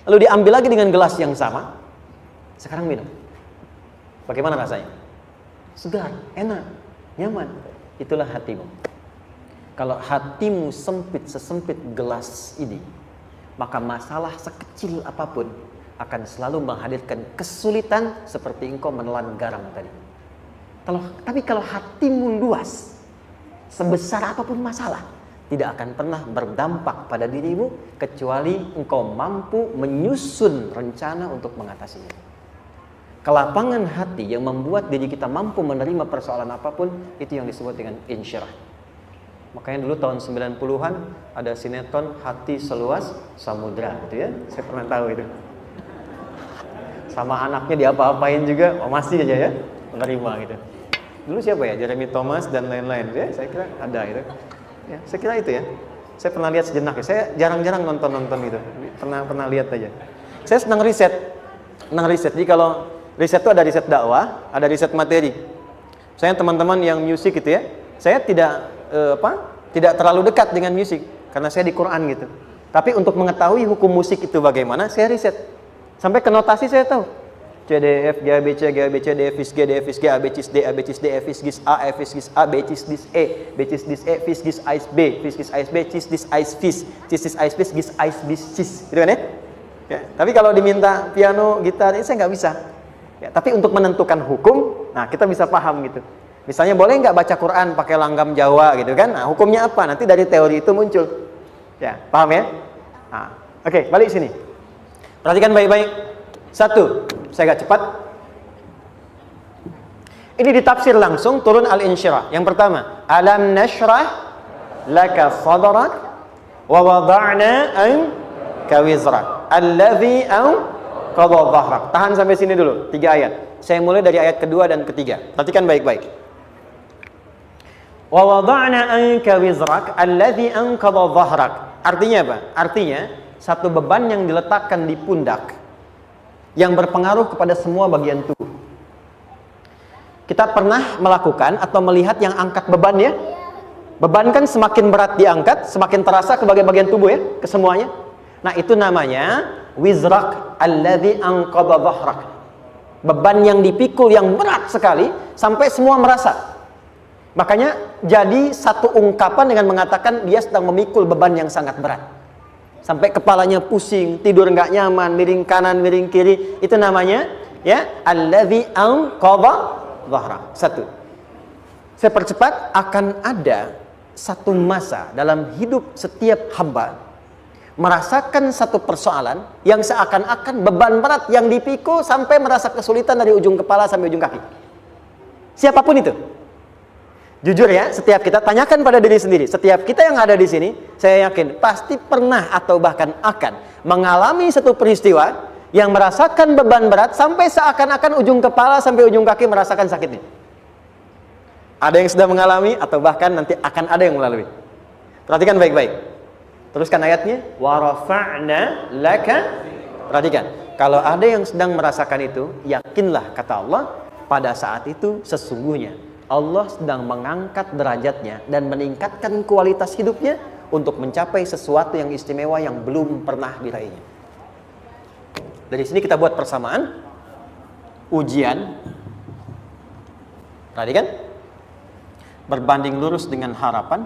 Lalu diambil lagi dengan gelas yang sama. Sekarang minum. Bagaimana rasanya? Segar, enak, nyaman. Itulah hatimu. Kalau hatimu sempit sesempit gelas ini, maka masalah sekecil apapun akan selalu menghadirkan kesulitan seperti engkau menelan garam tadi. Tapi kalau hatimu luas, sebesar apapun masalah, tidak akan pernah berdampak pada dirimu kecuali engkau mampu menyusun rencana untuk mengatasinya. Kelapangan hati yang membuat diri kita mampu menerima persoalan apapun, itu yang disebut dengan insyirah. Makanya dulu tahun 90-an ada sinetron Hati Seluas Samudra gitu ya. Saya pernah tahu itu. Sama anaknya diapa-apain juga, masih aja ya menerima gitu. Dulu siapa ya? Jeremy Thomas dan lain-lain ya. Saya kira ada itu. Ya, saya kira itu ya. Saya pernah lihat sejenak ya. Saya jarang-jarang nonton gitu. Pernah lihat aja. Saya senang riset. Jadi kalau riset itu ada riset dakwah, ada riset materi. Saya teman-teman yang musik gitu ya. Saya tidak terlalu dekat dengan musik karena saya di Quran gitu. Tapi untuk mengetahui hukum musik itu bagaimana, saya riset. Sampai ke notasi saya tahu. C D F G A B C G A B C D F G D F G A B C D A B C D F G A F G A B C D E B C D E F G A B C D Gitu kan ya? Ya. Tapi kalau diminta piano, gitar, ini saya nggak bisa. Ya, tapi untuk menentukan hukum, nah kita bisa paham gitu. Misalnya boleh nggak baca Quran pakai langgam Jawa gitu kan? Nah, hukumnya apa? Nanti dari teori itu muncul. Ya, paham ya? Nah, oke, balik sini. Perhatikan baik-baik. Satu, saya agak cepat. Ini ditafsir langsung turun Al-Insyirah. Yang pertama, alam nashrah laka sadrak wa wada'na anka wizrak alladhi anqadha dhahrak. Tahan sampai sini dulu, 3 ayat. Saya mulai dari ayat kedua dan ketiga. Perhatikan baik-baik. Wa wada'na anka wizrak alladhi anqadha dhahrak. Artinya apa? Artinya satu beban yang diletakkan di pundak yang berpengaruh kepada semua bagian tubuh. Kita pernah melakukan atau melihat yang angkat beban ya? Beban kan semakin berat diangkat, semakin terasa ke bagian tubuh ya, ke semuanya. Nah, itu namanya wizrak alladzi anqadha dhahrak. Beban yang dipikul yang berat sekali sampai semua merasa. Makanya jadi satu ungkapan dengan mengatakan dia sedang memikul beban yang sangat berat. Sampai kepalanya pusing, tidur nggak nyaman, miring kanan, miring kiri. Itu namanya ya alladzi anqadha dhahrak. Satu. Saya percepat, akan ada satu masa dalam hidup setiap hamba merasakan satu persoalan yang seakan-akan beban berat yang dipikul sampai merasa kesulitan dari ujung kepala sampai ujung kaki. Siapapun itu. Jujur ya, setiap kita tanyakan pada diri sendiri. Setiap kita yang ada di sini, saya yakin pasti pernah atau bahkan akan mengalami satu peristiwa yang merasakan beban berat sampai seakan-akan ujung kepala sampai ujung kaki merasakan sakitnya. Ada yang sudah mengalami atau bahkan nanti akan ada yang melalui. Perhatikan baik-baik. Teruskan ayatnya. Wa rafa'na laka. Perhatikan. Kalau ada yang sedang merasakan itu, yakinlah kata Allah, pada saat itu sesungguhnya Allah sedang mengangkat derajatnya dan meningkatkan kualitas hidupnya untuk mencapai sesuatu yang istimewa yang belum pernah diraihnya. Dari sini kita buat persamaan. Ujian, tadi kan, berbanding lurus dengan harapan,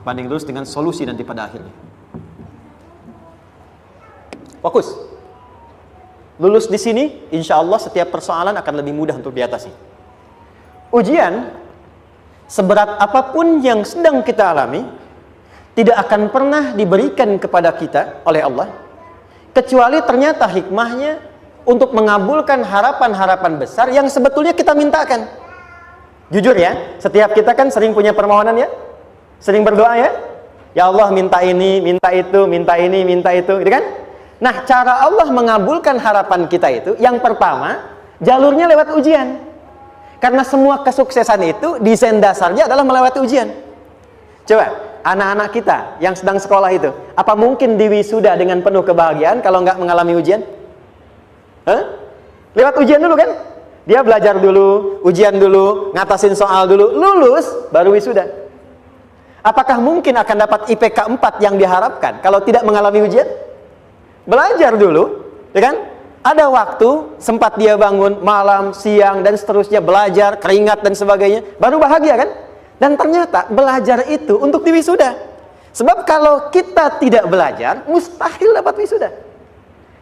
banding lurus dengan solusi nanti pada akhirnya. Fokus. Lulus di sini, insya Allah setiap persoalan akan lebih mudah untuk diatasi. Ujian, seberat apapun yang sedang kita alami, tidak akan pernah diberikan kepada kita oleh Allah kecuali ternyata hikmahnya untuk mengabulkan harapan-harapan besar yang sebetulnya kita mintakan. Jujur ya, setiap kita kan sering punya permohonan ya, sering berdoa ya, ya Allah minta ini, minta itu, minta ini, minta itu, gitu kan? Nah, cara Allah mengabulkan harapan kita itu, yang pertama jalurnya lewat ujian. Karena semua kesuksesan itu desain dasarnya adalah melewati ujian. Coba anak-anak kita yang sedang sekolah itu, apa mungkin diwisuda dengan penuh kebahagiaan kalau nggak mengalami ujian? Lewat ujian dulu kan? Dia belajar dulu, ujian dulu, ngatasin soal dulu, lulus, baru wisuda. Apakah mungkin akan dapat IPK 4 yang diharapkan kalau tidak mengalami ujian? Belajar dulu, ya kan? Ada waktu, sempat dia bangun malam, siang, dan seterusnya, belajar, keringat, dan sebagainya, baru bahagia kan? Dan ternyata belajar itu untuk diwisuda. Sebab kalau kita tidak belajar, mustahil dapat wisuda.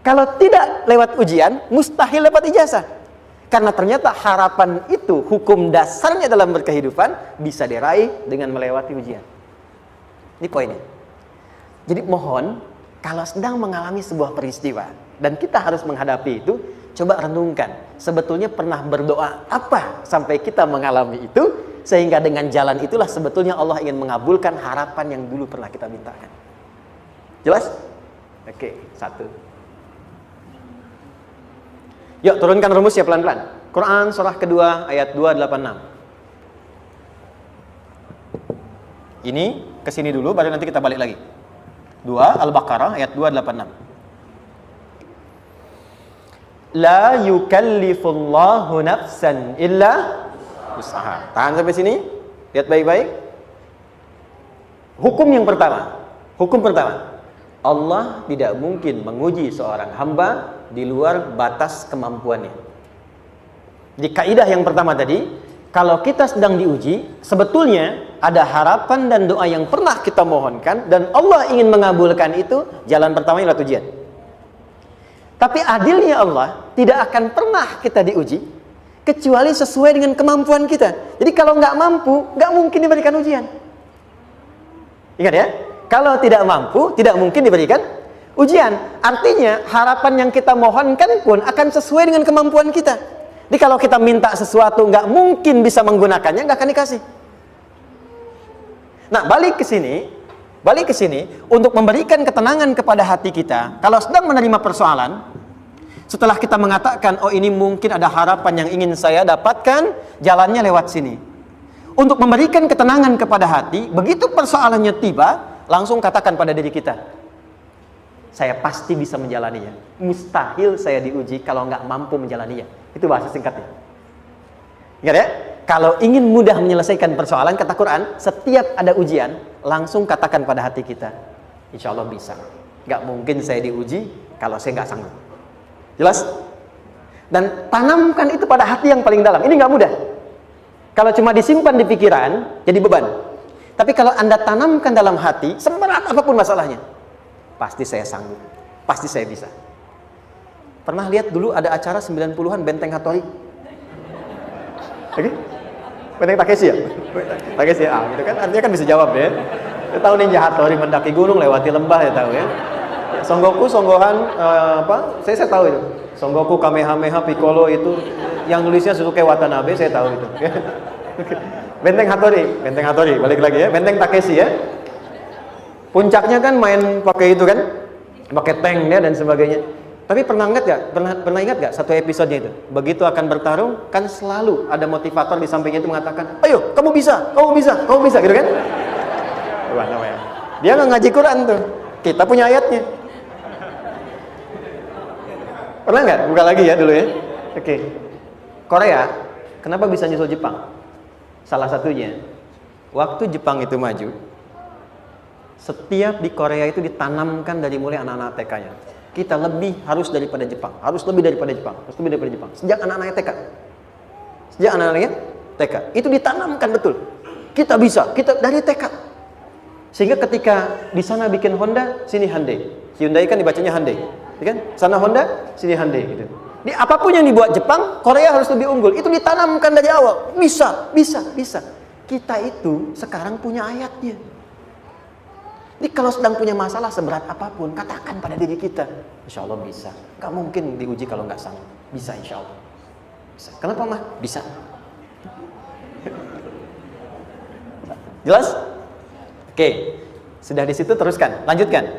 Kalau tidak lewat ujian, mustahil dapat ijazah. Karena ternyata harapan itu, hukum dasarnya dalam berkehidupan, bisa diraih dengan melewati ujian. Ini poinnya. Jadi mohon, kalau sedang mengalami sebuah peristiwa, dan kita harus menghadapi itu, coba renungkan. Sebetulnya pernah berdoa apa sampai kita mengalami itu, sehingga dengan jalan itulah sebetulnya Allah ingin mengabulkan harapan yang dulu pernah kita mintakan. Jelas? Oke, satu. Yuk, turunkan rumusnya pelan-pelan. Quran surah kedua ayat 286. Ini kesini dulu, baru nanti kita balik lagi. 2 Al-Baqarah ayat 286. La yukallifullahu nafsan illa usaha. Tahan sampai sini. Lihat baik-baik. Hukum yang pertama. Hukum pertama. Allah tidak mungkin menguji seorang hamba di luar batas kemampuannya. Di kaidah yang pertama tadi, kalau kita sedang diuji, sebetulnya ada harapan dan doa yang pernah kita mohonkan dan Allah ingin mengabulkan itu, jalan pertamanya adalah ujian. Tapi adilnya Allah, tidak akan pernah kita diuji kecuali sesuai dengan kemampuan kita. Jadi kalau nggak mampu, nggak mungkin diberikan ujian. Ingat ya, kalau tidak mampu, tidak mungkin diberikan ujian. Artinya harapan yang kita mohonkan pun akan sesuai dengan kemampuan kita. Jadi kalau kita minta sesuatu nggak mungkin bisa menggunakannya, nggak akan dikasih. Nah, balik ke sini untuk memberikan ketenangan kepada hati kita. Kalau sedang menerima persoalan, setelah kita mengatakan, oh ini mungkin ada harapan yang ingin saya dapatkan, jalannya lewat sini. Untuk memberikan ketenangan kepada hati, begitu persoalannya tiba, langsung katakan pada diri kita, saya pasti bisa menjalaninya. Mustahil saya diuji kalau nggak mampu menjalaninya. Itu bahasa singkatnya. Ingat ya? Kalau ingin mudah menyelesaikan persoalan, kata Quran, setiap ada ujian, langsung katakan pada hati kita, insya Allah bisa. Nggak mungkin saya diuji kalau saya nggak sanggup. Jelas? Dan tanamkan itu pada hati yang paling dalam. Ini nggak mudah. Kalau cuma disimpan di pikiran, jadi beban. Tapi kalau Anda tanamkan dalam hati, seberat apapun masalahnya, pasti saya sanggup, pasti saya bisa. Pernah lihat dulu ada acara 90-an Benteng Hattori? Oke? Benteng Takeshi ya? Takeshi ya? Gitu kan, artinya kan bisa jawab ya. Kita tahu Ninja Hattori mendaki gunung, lewati lembah, ya tahu ya. Son Goku, Son Gohan, saya tahu itu. Son Goku, Kamehameha, Piccolo itu yang nulisnya Suzuki Watanabe, saya tahu itu. Benteng Hattori, balik lagi ya. Benteng Takeshi ya. Puncaknya kan main pakai itu kan, pakai tanknya dan sebagainya. Tapi pernah ingat gak satu episodenya itu? Begitu akan bertarung, kan selalu ada motivator di sampingnya itu mengatakan, ayo, kamu bisa, gitu kan? Wah, namanya. Dia nggak ngaji Quran tuh. Kita punya ayatnya. Pernah nggak? Buka lagi ya dulu ya. Oke. Korea, kenapa bisa nyusul Jepang? Salah satunya, waktu Jepang itu maju, setiap di Korea itu ditanamkan dari mulai anak-anak TK-nya. Kita harus lebih daripada Jepang. Sejak anak-anaknya TK. Itu ditanamkan betul. Kita bisa, kita dari TK. Sehingga ketika di sana bikin Honda, sini Hyundai. Hyundai kan dibacanya Hyundai. Ya kan? Sana Honda, sini Hyundai gitu. Di apapun yang dibuat Jepang, Korea harus lebih unggul. Itu ditanamkan dari awal. Bisa. Kita itu sekarang punya ayatnya. Jadi kalau sedang punya masalah seberat apapun, katakan pada diri kita, insya Allah bisa. Gak mungkin diuji kalau nggak sanggup. Bisa insya Allah. Bisa. Kenapa mah? Bisa. Jelas? Oke. Sudah di situ teruskan. Lanjutkan.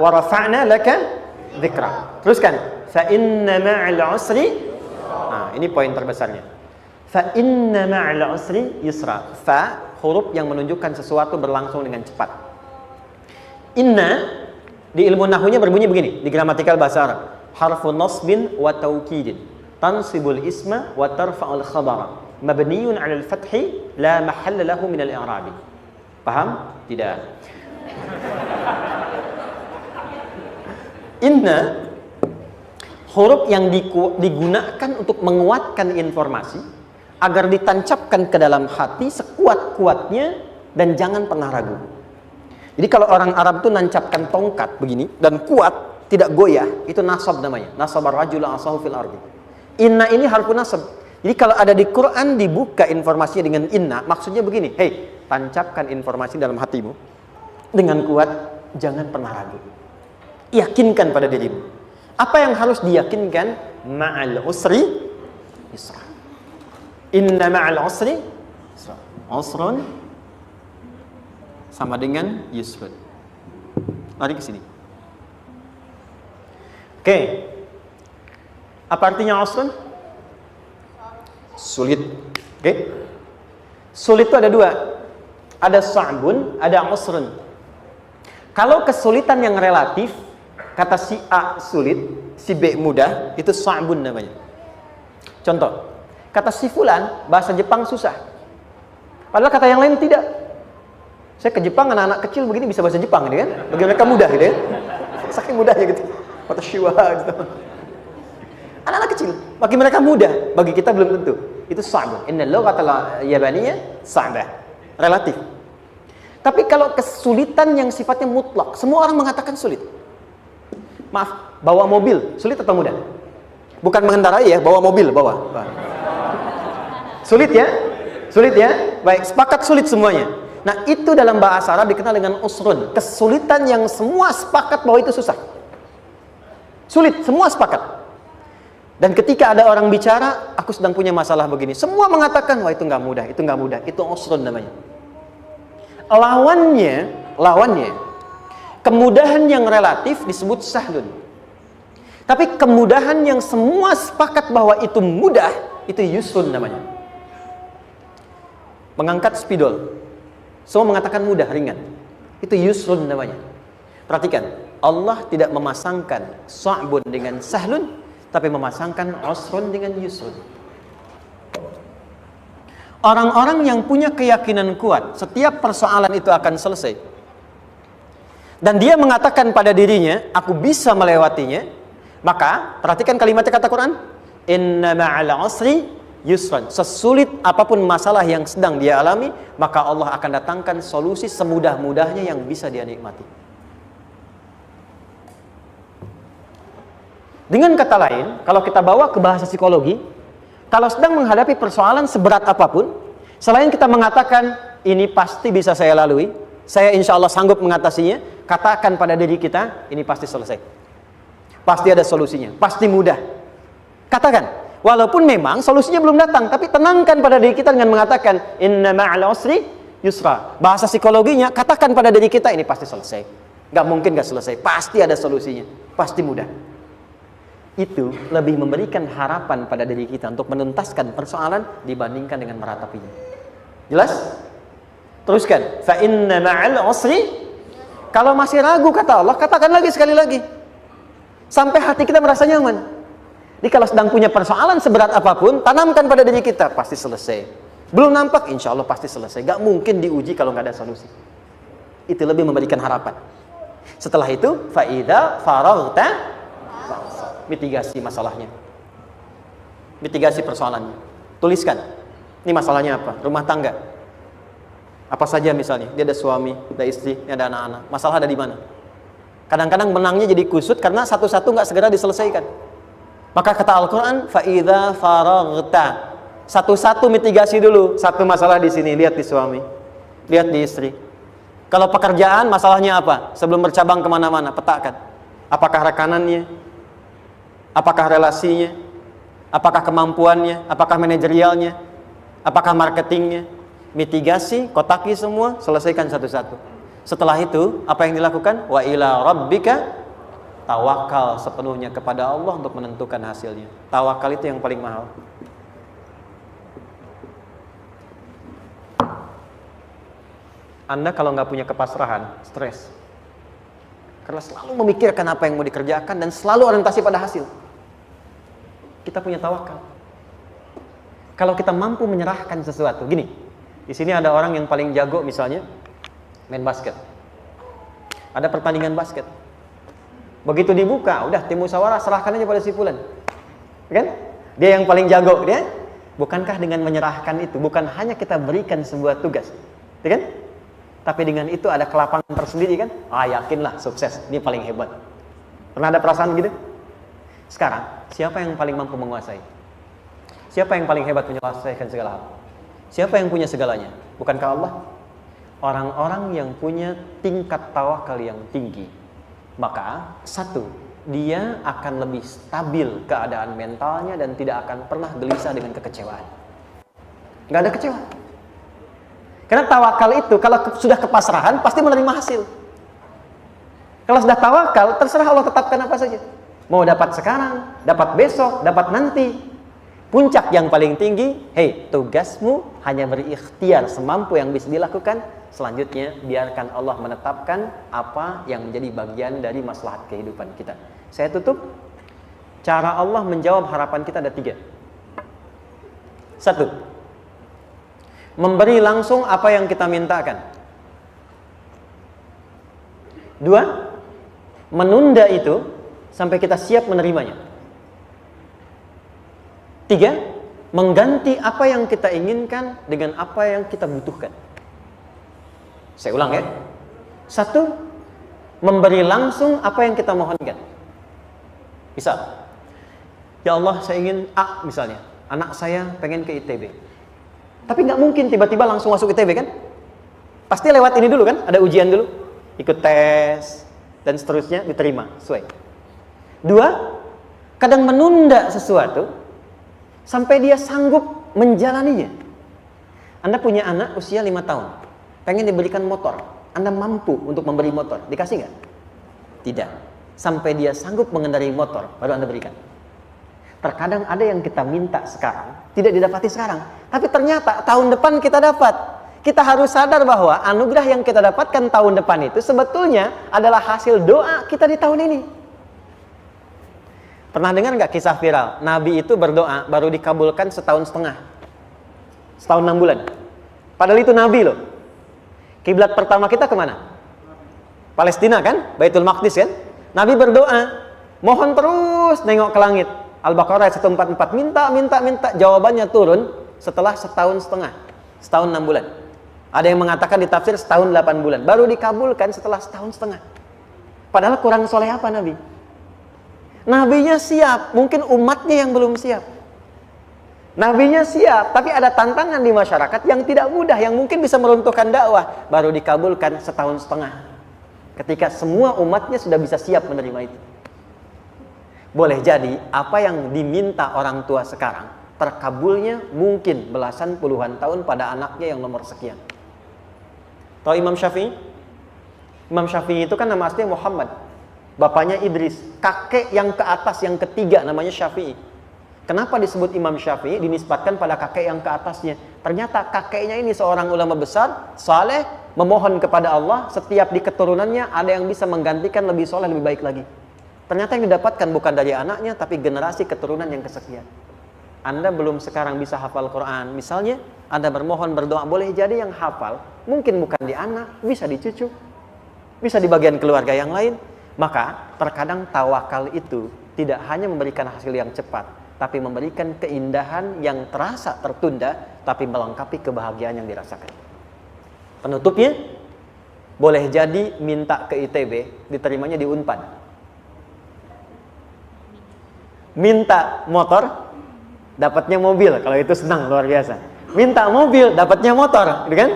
Warafa'na laka dzikra. Teruskan. Fa inna ma'al usri. Nah, ini poin terbesarnya. Fa inna ma'al usri yusra. Fa huruf yang menunjukkan sesuatu berlangsung dengan cepat. Inna di ilmu nahwunya berbunyi begini, di gramatikal bahasa Arab. Harfu nasbin wa taukidin. Tansibul isma wa tarfa'ul khabara. Mabniyun 'alal fathi la mahalla lahu min al-i'rabi. Paham? Tidak. Inna huruf yang digunakan untuk menguatkan informasi agar ditancapkan ke dalam hati sekuat-kuatnya dan jangan pernah ragu. Jadi kalau orang Arab itu nancapkan tongkat begini dan kuat, tidak goyah, itu nasab namanya. Nasabar rajul asahu fil ardi. Inna ini harfu nasab. Jadi kalau ada di Quran dibuka informasinya dengan inna, maksudnya begini, hei, tancapkan informasi dalam hatimu dengan kuat, jangan pernah ragu. Yakinkan pada dirimu. Apa yang harus diyakinkan? Ma'al usri yusra. Inna ma'al usri yusra. Usrun sama dengan yusrun. Lari ke sini. Oke. Apa artinya usrun? Sulit. Oke. Sulit itu ada dua. Ada sa'bun, ada usrun. Kalau kesulitan yang relatif, kata si A sulit, si B mudah, itu sa'bun namanya. Contoh, kata si fulan, bahasa Jepang susah. Padahal kata yang lain tidak. Saya ke Jepang, anak-anak kecil begini bisa bahasa Jepang gitu kan. Bagi mereka mudah gitu ya. Saking mudahnya gitu. Kata shiwa gitu. Anak-anak kecil, bagi mereka mudah, bagi kita belum tentu. Itu sa'bun. Inna lughatal yabaniyya sa'bah. Relatif. Tapi kalau kesulitan yang sifatnya mutlak, semua orang mengatakan sulit. Maaf, bawa mobil, sulit atau mudah? Bukan mengendarai ya, bawa mobil, bawa. Sulit ya? Sulit ya? Baik, sepakat sulit semuanya. Nah, itu dalam bahasa Arab dikenal dengan usrun. Kesulitan yang semua sepakat bahwa itu susah. Sulit, semua sepakat. Dan ketika ada orang bicara, aku sedang punya masalah begini. Semua mengatakan, wah itu nggak mudah, itu nggak mudah. Itu usrun namanya. Lawannya, kemudahan yang relatif disebut sahlun. Tapi kemudahan yang semua sepakat bahwa itu mudah, itu yusrun namanya. Mengangkat spidol, semua mengatakan mudah, ringan. Itu yusrun namanya. Perhatikan, Allah tidak memasangkan sa'bun dengan sahlun, tapi memasangkan usrun dengan yusrun. Orang-orang yang punya keyakinan kuat, setiap persoalan itu akan selesai. Dan dia mengatakan pada dirinya, aku bisa melewatinya. Maka, perhatikan kalimatnya kata Quran, inna ma'al usri yusran. Sesulit apapun masalah yang sedang dia alami, maka Allah akan datangkan solusi semudah-mudahnya yang bisa dia nikmati. Dengan kata lain, kalau kita bawa ke bahasa psikologi, kalau sedang menghadapi persoalan seberat apapun, selain kita mengatakan, ini pasti bisa saya lalui, saya insya Allah sanggup mengatasinya, katakan pada diri kita, ini pasti selesai. Pasti ada solusinya, pasti mudah. Katakan, walaupun memang solusinya belum datang, tapi tenangkan pada diri kita dengan mengatakan, inna ma'al usri yusra. Bahasa psikologinya, katakan pada diri kita, ini pasti selesai. Gak mungkin gak selesai, pasti ada solusinya, pasti mudah. Itu lebih memberikan harapan pada diri kita untuk menuntaskan persoalan dibandingkan dengan meratapinya. Jelas? Teruskan. Fa inna ma'al usri. Kalau masih ragu kata Allah, katakan lagi sekali lagi. Sampai hati kita merasa nyaman. Jadi kalau sedang punya persoalan seberat apapun, tanamkan pada diri kita, pasti selesai. Belum nampak, insya Allah pasti selesai. Gak mungkin diuji kalau gak ada solusi. Itu lebih memberikan harapan. Setelah itu, fa idza faraghta, mitigasi masalahnya, mitigasi persoalannya. Tuliskan, ini masalahnya apa? Rumah tangga, apa saja misalnya. Dia ada suami, ada istri, ada anak-anak. Masalah ada di mana? Kadang-kadang menangnya jadi kusut karena satu-satu nggak segera diselesaikan. Maka kata Al-Quran, fa'idha faraghta, satu-satu mitigasi dulu. Satu masalah di sini, lihat di suami, lihat di istri. Kalau pekerjaan, masalahnya apa? Sebelum bercabang kemana-mana, petakan. Apakah rekanannya? Apakah relasinya? Apakah kemampuannya? Apakah manajerialnya? Apakah marketingnya? Mitigasi, kotaki semua, selesaikan satu-satu. Setelah itu, apa yang dilakukan? Wa ila rabbika, tawakal sepenuhnya kepada Allah untuk menentukan hasilnya. Tawakal itu yang paling mahal. Anda kalau nggak punya kepasrahan, stres. Karena selalu memikirkan apa yang mau dikerjakan dan selalu orientasi pada hasil. Kita punya tawakal. Kalau kita mampu menyerahkan sesuatu, gini, di sini ada orang yang paling jago misalnya main basket. Ada pertandingan basket. Begitu dibuka, udah tim musyawarah serahkan aja pada si fulan. Kan? Dia yang paling jago, dia. Bukankah dengan menyerahkan itu bukan hanya kita berikan sebuah tugas, ya kan? Tapi dengan itu ada kelapangan tersendiri kan? Yakinlah sukses, ini paling hebat. Pernah ada perasaan gitu? Sekarang, siapa yang paling mampu menguasai? Siapa yang paling hebat menyelesaikan segala hal? Siapa yang punya segalanya? Bukankah Allah? Orang-orang yang punya tingkat tawakal yang tinggi. Maka, satu, dia akan lebih stabil keadaan mentalnya dan tidak akan pernah gelisah dengan kekecewaan. Nggak ada kecewa. Karena tawakal itu, kalau sudah kepasrahan, pasti menerima hasil. Kalau sudah tawakal, terserah Allah tetapkan apa saja. Mau dapat sekarang, dapat besok, dapat nanti. Puncak yang paling tinggi, tugasmu hanya berikhtiar semampu yang bisa dilakukan. Selanjutnya, biarkan Allah menetapkan apa yang menjadi bagian dari maslahat kehidupan kita. Saya tutup. Cara Allah menjawab harapan kita ada 3. 1. Memberi langsung apa yang kita mintakan. 2. Menunda itu sampai kita siap menerimanya. 3. Mengganti apa yang kita inginkan dengan apa yang kita butuhkan. Saya ulang ya. 1. Memberi langsung apa yang kita mohonkan. Misal, ya Allah saya ingin A misalnya, anak saya pengen ke ITB. Tapi nggak mungkin tiba-tiba langsung masuk ITB kan? Pasti lewat ini dulu kan? Ada ujian dulu, ikut tes, dan seterusnya diterima, sesuai. Dua, kadang menunda sesuatu sampai dia sanggup menjalaninya. Anda punya anak usia 5 tahun, pengen diberikan motor. Anda mampu untuk memberi motor, dikasih nggak? Tidak. Sampai dia sanggup mengendarai motor, baru Anda berikan. Terkadang ada yang kita minta sekarang, tidak didapati sekarang. Tapi ternyata tahun depan kita dapat. Kita harus sadar bahwa anugerah yang kita dapatkan tahun depan itu sebetulnya adalah hasil doa kita di tahun ini. Pernah dengar nggak kisah viral? Nabi itu berdoa, baru dikabulkan setahun setengah. Setahun 6 bulan. Padahal itu Nabi loh. Kiblat pertama kita kemana? Palestina kan? Baitul Maqdis kan? Nabi berdoa, mohon terus nengok ke langit. Al-Baqarah 144, minta, jawabannya turun setelah setahun setengah, setahun 6 bulan. Ada yang mengatakan di tafsir setahun 8 bulan, baru dikabulkan setelah setahun setengah. Padahal kurang soleh apa Nabi? Nabinya siap, mungkin umatnya yang belum siap. Nabinya siap, tapi ada tantangan di masyarakat yang tidak mudah, yang mungkin bisa meruntuhkan dakwah, baru dikabulkan setahun setengah. Ketika semua umatnya sudah bisa siap menerima itu. Boleh jadi apa yang diminta orang tua sekarang, terkabulnya mungkin belasan puluhan tahun pada anaknya yang nomor sekian. Tahu Imam Syafi'i? Imam Syafi'i itu kan nama aslinya Muhammad, bapaknya Idris, kakek yang ke atas yang ketiga namanya Syafi'i. Kenapa disebut Imam Syafi'i? Dinisbatkan pada kakek yang ke atasnya. Ternyata kakeknya ini seorang ulama besar, saleh, memohon kepada Allah, setiap di keturunannya ada yang bisa menggantikan lebih soleh, lebih baik lagi. Ternyata yang didapatkan bukan dari anaknya, tapi generasi keturunan yang kesekian. Anda belum sekarang bisa hafal Quran, misalnya Anda bermohon berdoa, boleh jadi yang hafal mungkin bukan di anak, bisa di cucu, bisa di bagian keluarga yang lain. Maka terkadang tawakal itu tidak hanya memberikan hasil yang cepat, tapi memberikan keindahan yang terasa tertunda, tapi melengkapi kebahagiaan yang dirasakan. Penutupnya, boleh jadi minta ke ITB, diterimanya di Unpad. Minta motor, dapatnya mobil. Kalau itu senang, luar biasa. Minta mobil, dapatnya motor, gitu kan?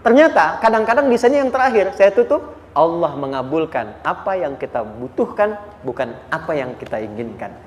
Ternyata kadang-kadang di sini yang terakhir, saya tutup, Allah mengabulkan apa yang kita butuhkan, bukan apa yang kita inginkan.